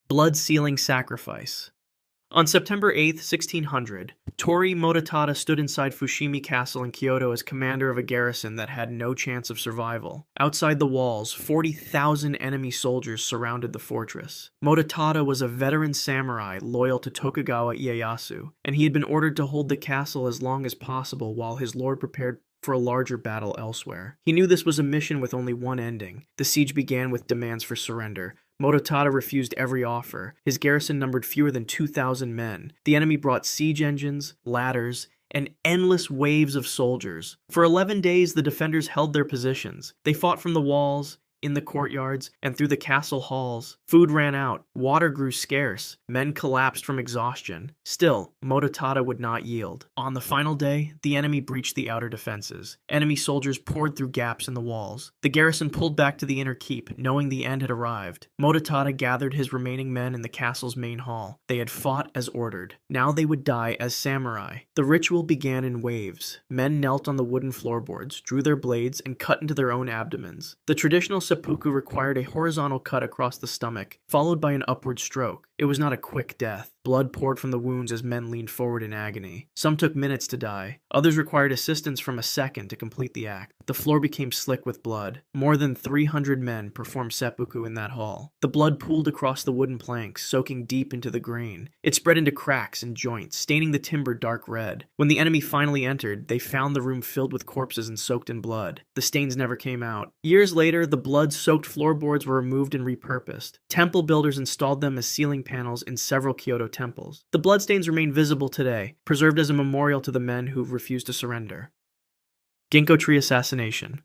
Blood-sealing sacrifice. On September 8, 1600, Tori Mototada stood inside Fushimi Castle in Kyoto as commander of a garrison that had no chance of survival. Outside the walls, 40,000 enemy soldiers surrounded the fortress. Mototada was a veteran samurai loyal to Tokugawa Ieyasu, and he had been ordered to hold the castle as long as possible while his lord prepared for a larger battle elsewhere. He knew this was a mission with only one ending. The siege began with demands for surrender. Mototada refused every offer. His garrison numbered fewer than 2,000 men. The enemy brought siege engines, ladders, and endless waves of soldiers. For 11 days, the defenders held their positions. They fought from the walls, in the courtyards, and through the castle halls. Food ran out. Water grew scarce. Men collapsed from exhaustion. Still, Mototada would not yield. On the final day, the enemy breached the outer defenses. Enemy soldiers poured through gaps in the walls. The garrison pulled back to the inner keep, knowing the end had arrived. Mototada gathered his remaining men in the castle's main hall. They had fought as ordered. Now they would die as samurai. The ritual began in waves. Men knelt on the wooden floorboards, drew their blades, and cut into their own abdomens. The traditional seppuku required a horizontal cut across the stomach, followed by an upward stroke. It was not a quick death. Blood poured from the wounds as men leaned forward in agony. Some took minutes to die. Others required assistance from a second to complete the act. The floor became slick with blood. More than 300 men performed seppuku in that hall. The blood pooled across the wooden planks, soaking deep into the grain. It spread into cracks and joints, staining the timber dark red. When the enemy finally entered, they found the room filled with corpses and soaked in blood. The stains never came out. Years later, the blood-soaked floorboards were removed and repurposed. Temple builders installed them as ceiling panels in several Kyoto temples. The bloodstains remain visible today, preserved as a memorial to the men who refused to surrender. Ginkgo tree assassination.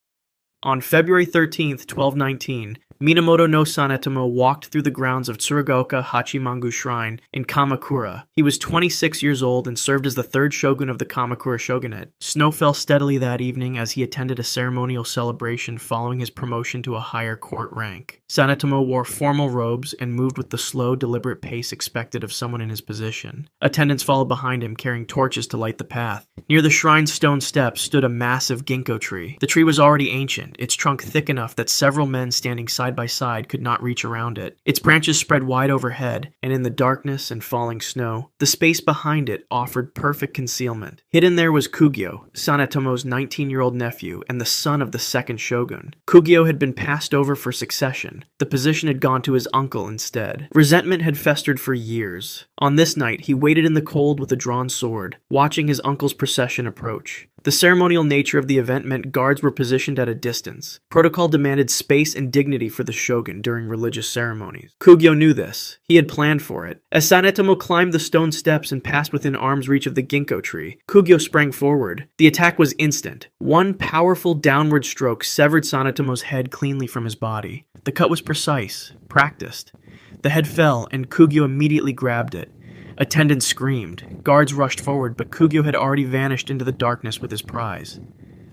On February 13, 1219, Minamoto no Sanetomo walked through the grounds of Tsurugaoka Hachimangu Shrine in Kamakura. He was 26 years old and served as the third shogun of the Kamakura shogunate. Snow fell steadily that evening as he attended a ceremonial celebration following his promotion to a higher court rank. Sanetomo wore formal robes and moved with the slow, deliberate pace expected of someone in his position. Attendants followed behind him, carrying torches to light the path. Near the shrine's stone steps stood a massive ginkgo tree. The tree was already ancient, its trunk thick enough that several men standing side by side could not reach around it. Its branches spread wide overhead, and in the darkness and falling snow, the space behind it offered perfect concealment. Hidden there was Kugyo, Sanetomo's 19-year-old nephew and the son of the second shogun. Kugyo had been passed over for succession. The position had gone to his uncle instead. Resentment had festered for years. On this night, he waited in the cold with a drawn sword, watching his uncle's procession approach. The ceremonial nature of the event meant guards were positioned at a distance. Protocol demanded space and dignity for the shogun during religious ceremonies. Kugyo knew this. He had planned for it. As Sanetomo climbed the stone steps and passed within arm's reach of the ginkgo tree, Kugyo sprang forward. The attack was instant. One powerful downward stroke severed Sanetomo's head cleanly from his body. The cut was precise, practiced. The head fell, and Kugyo immediately grabbed it. Attendants screamed. Guards rushed forward, but Kugyo had already vanished into the darkness with his prize.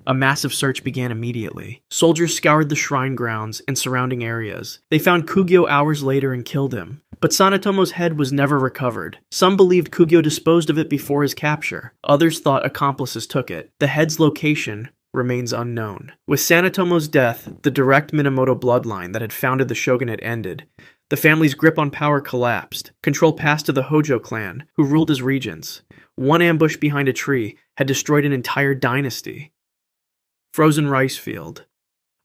A massive search began immediately. Soldiers scoured the shrine grounds and surrounding areas. They found Kugyo hours later and killed him. But Sanetomo's head was never recovered. Some believed Kugyo disposed of it before his capture. Others thought accomplices took it. The head's location remains unknown. With Sanetomo's death, the direct Minamoto bloodline that had founded the shogunate ended. The family's grip on power collapsed. Control passed to the Hojo clan, who ruled as regents. One ambush behind a tree had destroyed an entire dynasty. Frozen rice field.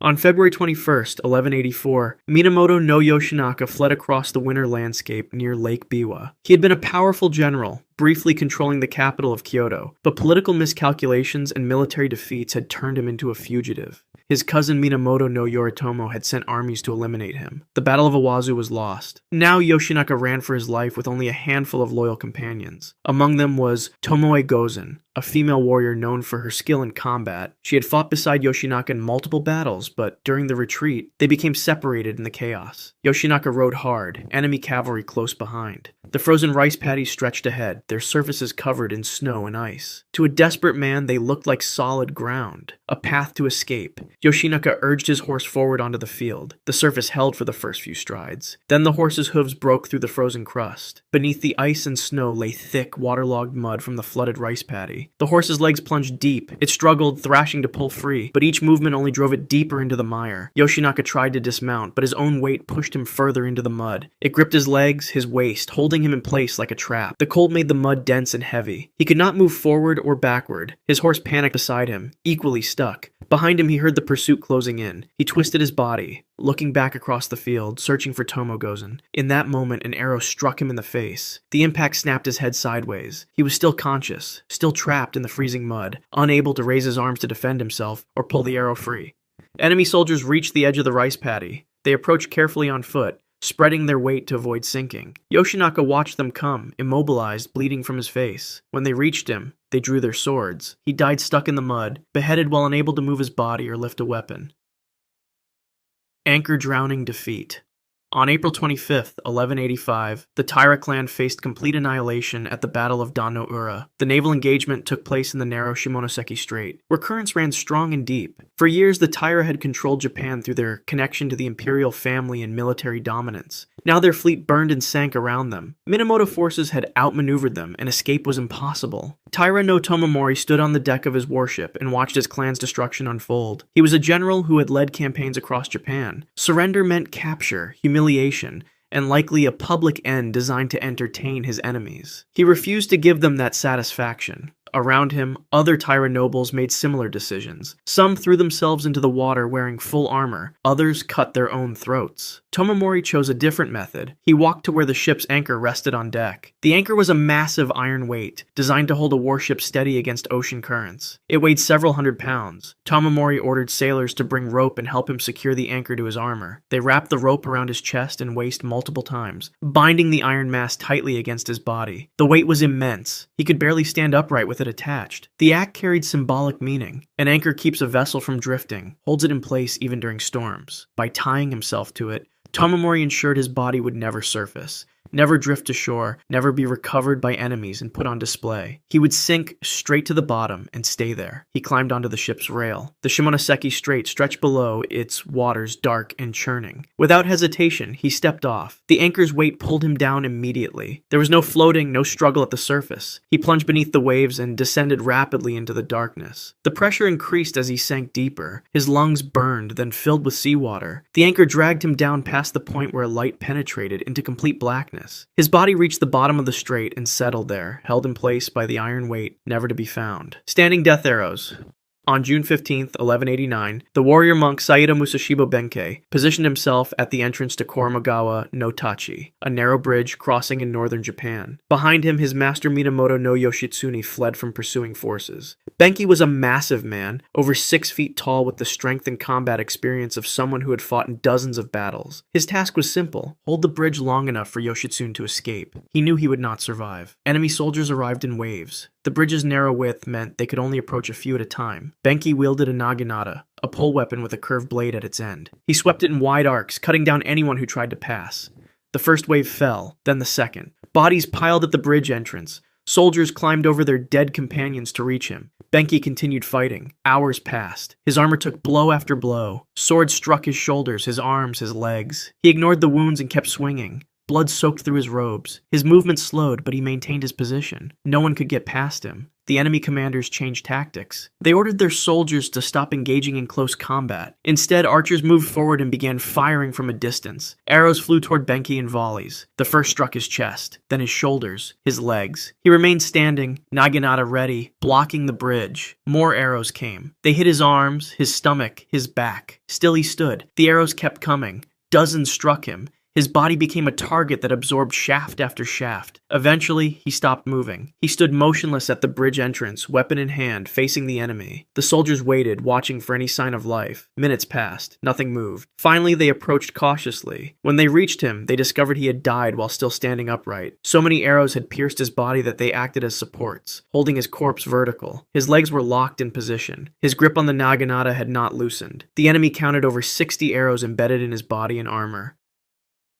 On February 21st, 1184, Minamoto no Yoshinaka fled across the winter landscape near Lake Biwa. He had been a powerful general, briefly controlling the capital of Kyoto, but political miscalculations and military defeats had turned him into a fugitive. His cousin Minamoto no Yoritomo had sent armies to eliminate him. The Battle of Awazu was lost. Now Yoshinaka ran for his life with only a handful of loyal companions. Among them was Tomoe Gozen, a female warrior known for her skill in combat. She had fought beside Yoshinaka in multiple battles, but during the retreat, they became separated in the chaos. Yoshinaka rode hard, enemy cavalry close behind. The frozen rice paddies stretched ahead, their surfaces covered in snow and ice. To a desperate man, they looked like solid ground, a path to escape. Yoshinaka urged his horse forward onto the field. The surface held for the first few strides. Then the horse's hooves broke through the frozen crust. Beneath the ice and snow lay thick, waterlogged mud from the flooded rice paddy. The horse's legs plunged deep. It struggled, thrashing to pull free, but each movement only drove it deeper into the mire. Yoshinaka tried to dismount, but his own weight pushed him further into the mud. It gripped his legs, his waist, holding him in place like a trap. The cold made the mud dense and heavy. He could not move forward or backward. His horse panicked beside him, equally stuck. Behind him, he heard the pursuit closing in. He twisted his body, looking back across the field, searching for Tomogozen. In that moment, an arrow struck him in the face. The impact snapped his head sideways. He was still conscious, still trapped in the freezing mud, unable to raise his arms to defend himself or pull the arrow free. Enemy soldiers reached the edge of the rice paddy. They approached carefully on foot, spreading their weight to avoid sinking. Yoshinaka watched them come, immobilized, bleeding from his face. When they reached him, they drew their swords. He died stuck in the mud, beheaded while unable to move his body or lift a weapon. Anchor drowning defeat. On April 25, 1185, the Taira clan faced complete annihilation at the Battle of Dan-no-ura. The naval engagement took place in the narrow Shimonoseki Strait, where currents ran strong and deep. For years, the Taira had controlled Japan through their connection to the imperial family and military dominance. Now their fleet burned and sank around them. Minamoto forces had outmaneuvered them, and escape was impossible. Taira no Tomomori stood on the deck of his warship and watched his clan's destruction unfold. He was a general who had led campaigns across Japan. Surrender meant capture, humiliation, and likely a public end designed to entertain his enemies. He refused to give them that satisfaction. Around him, other Taira nobles made similar decisions. Some threw themselves into the water wearing full armor, others cut their own throats. Tomomori chose a different method. He walked to where the ship's anchor rested on deck. The anchor was a massive iron weight, designed to hold a warship steady against ocean currents. It weighed several hundred pounds. Tomomori ordered sailors to bring rope and help him secure the anchor to his armor. They wrapped the rope around his chest and waist multiple times, binding the iron mass tightly against his body. The weight was immense. He could barely stand upright with it attached. The act carried symbolic meaning. An anchor keeps a vessel from drifting, holds it in place even during storms. By tying himself to it, Tomomori ensured his body would never surface, never drift to shore, never be recovered by enemies and put on display. He would sink straight to the bottom and stay there. He climbed onto the ship's rail. The Shimonoseki Strait stretched below, its waters dark and churning. Without hesitation, he stepped off. The anchor's weight pulled him down immediately. There was no floating, no struggle at the surface. He plunged beneath the waves and descended rapidly into the darkness. The pressure increased as he sank deeper. His lungs burned, then filled with seawater. The anchor dragged him down past the point where light penetrated into complete blackness. His body reached the bottom of the strait and settled there, held in place by the iron weight, never to be found. Standing death arrows. On June 15, 1189, the warrior monk Saida Musashibo Benkei positioned himself at the entrance to Koromogawa no Tachi, a narrow bridge crossing in northern Japan. Behind him, his master Minamoto no Yoshitsune fled from pursuing forces. Benkei was a massive man, over 6 feet tall with the strength and combat experience of someone who had fought in dozens of battles. His task was simple: hold the bridge long enough for Yoshitsune to escape. He knew he would not survive. Enemy soldiers arrived in waves. The bridge's narrow width meant they could only approach a few at a time. Benkei wielded a naginata, a pole weapon with a curved blade at its end. He swept it in wide arcs, cutting down anyone who tried to pass. The first wave fell, then the second. Bodies piled at the bridge entrance. Soldiers climbed over their dead companions to reach him. Benkei continued fighting. Hours passed. His armor took blow after blow. Swords struck his shoulders, his arms, his legs. He ignored the wounds and kept swinging. Blood soaked through his robes. His movement slowed, but he maintained his position. No one could get past him. The enemy commanders changed tactics. They ordered their soldiers to stop engaging in close combat. Instead, archers moved forward and began firing from a distance. Arrows flew toward Benkei in volleys. The first struck his chest, then his shoulders, his legs. He remained standing, naginata ready, blocking the bridge. More arrows came. They hit his arms, his stomach, his back. Still he stood. The arrows kept coming. Dozens struck him. His body became a target that absorbed shaft after shaft. Eventually, he stopped moving. He stood motionless at the bridge entrance, weapon in hand, facing the enemy. The soldiers waited, watching for any sign of life. Minutes passed. Nothing moved. Finally, they approached cautiously. When they reached him, they discovered he had died while still standing upright. So many arrows had pierced his body that they acted as supports, holding his corpse vertical. His legs were locked in position. His grip on the naginata had not loosened. The enemy counted over 60 arrows embedded in his body and armor.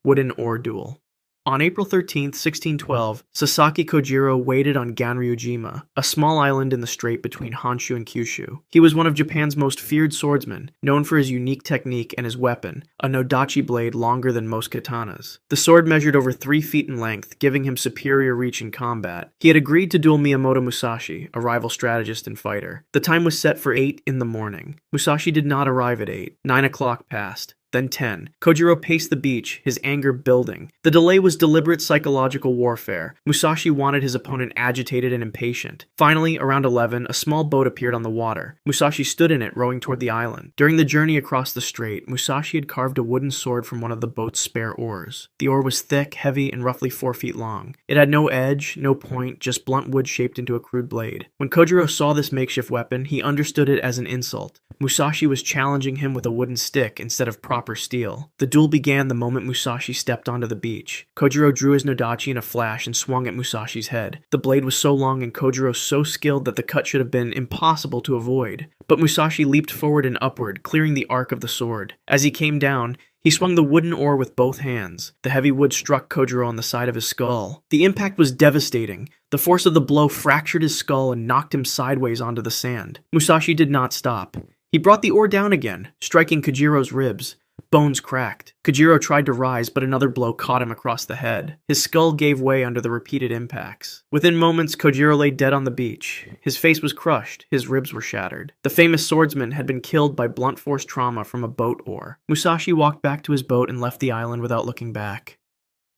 Wooden ore duel. On April 13, 1612, Sasaki Kojiro waited on Ganryujima, a small island in the strait between Honshu and Kyushu. He was one of Japan's most feared swordsmen, known for his unique technique and his weapon, a nodachi blade longer than most katanas. The sword measured over 3 feet in length, giving him superior reach in combat. He had agreed to duel Miyamoto Musashi, a rival strategist and fighter. The time was set for 8 in the morning. Musashi did not arrive at 8. 9 o'clock passed. Then 10. Kojiro paced the beach, his anger building. The delay was deliberate psychological warfare. Musashi wanted his opponent agitated and impatient. Finally, around 11, a small boat appeared on the water. Musashi stood in it, rowing toward the island. During the journey across the strait, Musashi had carved a wooden sword from one of the boat's spare oars. The oar was thick, heavy, and roughly 4 feet long. It had no edge, no point, just blunt wood shaped into a crude blade. When Kojiro saw this makeshift weapon, he understood it as an insult. Musashi was challenging him with a wooden stick instead of proper steel. The duel began the moment Musashi stepped onto the beach. Kojiro drew his nodachi in a flash and swung at Musashi's head. The blade was so long and Kojiro so skilled that the cut should have been impossible to avoid. But Musashi leaped forward and upward, clearing the arc of the sword. As he came down, he swung the wooden oar with both hands. The heavy wood struck Kojiro on the side of his skull. The impact was devastating. The force of the blow fractured his skull and knocked him sideways onto the sand. Musashi did not stop. He brought the oar down again, striking Kojiro's ribs. Bones cracked. Kojiro tried to rise, but another blow caught him across the head. His skull gave way under the repeated impacts. Within moments, Kojiro lay dead on the beach. His face was crushed. His ribs were shattered. The famous swordsman had been killed by blunt force trauma from a boat oar. Musashi walked back to his boat and left the island without looking back.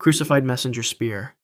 Crucified messenger spear.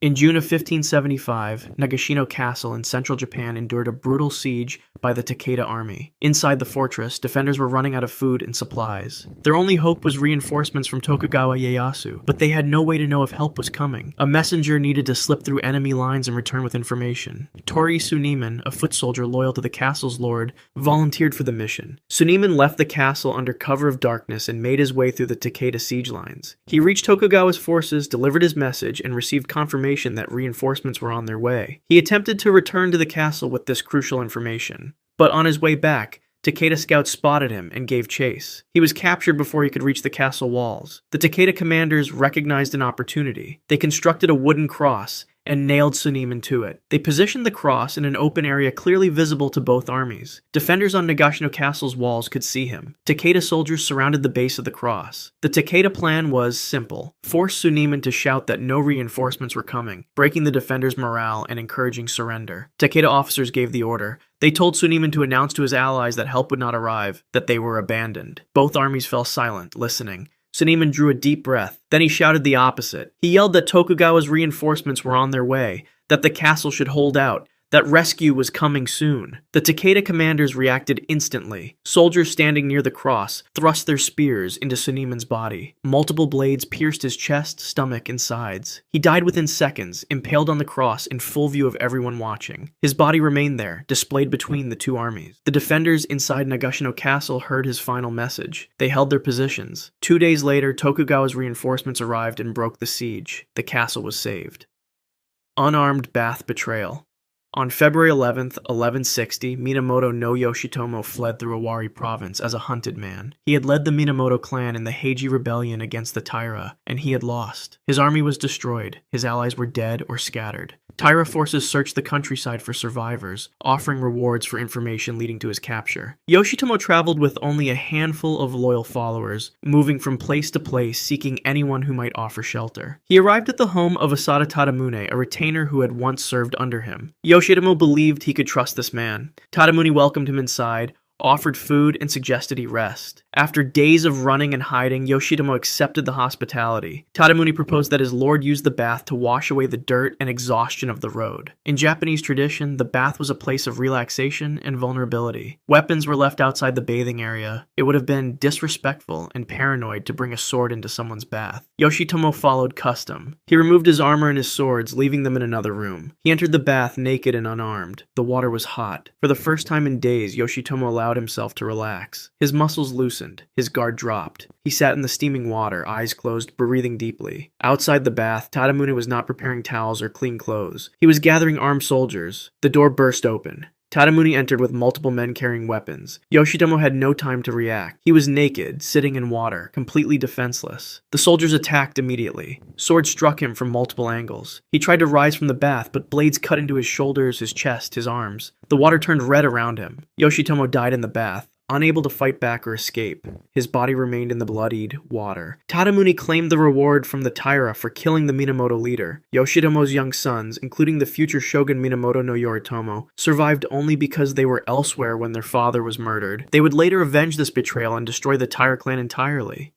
In June of 1575, Nagashino Castle in central Japan endured a brutal siege by the Takeda army. Inside the fortress, defenders were running out of food and supplies. Their only hope was reinforcements from Tokugawa Ieyasu, but they had no way to know if help was coming. A messenger needed to slip through enemy lines and return with information. Tori Suneman, a foot soldier loyal to the castle's lord, volunteered for the mission. Suneman left the castle under cover of darkness and made his way through the Takeda siege lines. He reached Tokugawa's forces, delivered his message, and received confirmation that reinforcements were on their way. He attempted to return to the castle with this crucial information, but on his way back, Takeda scouts spotted him and gave chase. He was captured before he could reach the castle walls. The Takeda commanders recognized an opportunity. They constructed a wooden cross and nailed Suneman to it. They positioned the cross in an open area clearly visible to both armies. Defenders on Nagashino Castle's walls could see him. Takeda soldiers surrounded the base of the cross. The Takeda plan was simple. Force Suneman to shout that no reinforcements were coming, breaking the defenders' morale and encouraging surrender. Takeda officers gave the order. They told Suneman to announce to his allies that help would not arrive, that they were abandoned. Both armies fell silent, listening. Suneman drew a deep breath. Then he shouted the opposite. He yelled that Tokugawa's reinforcements were on their way, that the castle should hold out, that rescue was coming soon. The Takeda commanders reacted instantly. Soldiers standing near the cross thrust their spears into Suneman's body. Multiple blades pierced his chest, stomach, and sides. He died within seconds, impaled on the cross in full view of everyone watching. His body remained there, displayed between the two armies. The defenders inside Nagashino Castle heard his final message. They held their positions. 2 days later, Tokugawa's reinforcements arrived and broke the siege. The castle was saved. Unarmed Bath Betrayal. On February 11th, 1160, Minamoto no Yoshitomo fled through Owari province as a hunted man. He had led the Minamoto clan in the Heiji rebellion against the Taira, and he had lost. His army was destroyed. His allies were dead or scattered. Taira forces searched the countryside for survivors, offering rewards for information leading to his capture. Yoshitomo traveled with only a handful of loyal followers, moving from place to place seeking anyone who might offer shelter. He arrived at the home of Asada Tadamune, a retainer who had once served under him. Yoshitomo believed he could trust this man. Tadamune welcomed him inside, offered food, and suggested he rest. After days of running and hiding, Yoshitomo accepted the hospitality. Tadamune proposed that his lord use the bath to wash away the dirt and exhaustion of the road. In Japanese tradition, the bath was a place of relaxation and vulnerability. Weapons were left outside the bathing area. It would have been disrespectful and paranoid to bring a sword into someone's bath. Yoshitomo followed custom. He removed his armor and his swords, leaving them in another room. He entered the bath naked and unarmed. The water was hot. For the first time in days, Yoshitomo allowed himself to relax. His muscles loosened. His guard dropped. He sat in the steaming water, eyes closed, breathing deeply. Outside the bath, Tadamune was not preparing towels or clean clothes. He was gathering armed soldiers. The door burst open. Tadamune entered with multiple men carrying weapons. Yoshitomo had no time to react. He was naked, sitting in water, completely defenseless. The soldiers attacked immediately. Swords struck him from multiple angles. He tried to rise from the bath, but blades cut into his shoulders, his chest, his arms. The water turned red around him. Yoshitomo died in the bath, unable to fight back or escape. His body remained in the bloodied water. Tadamune claimed the reward from the Taira for killing the Minamoto leader. Yoshitomo's young sons, including the future shogun Minamoto no Yoritomo, survived only because they were elsewhere when their father was murdered. They would later avenge this betrayal and destroy the Taira clan entirely.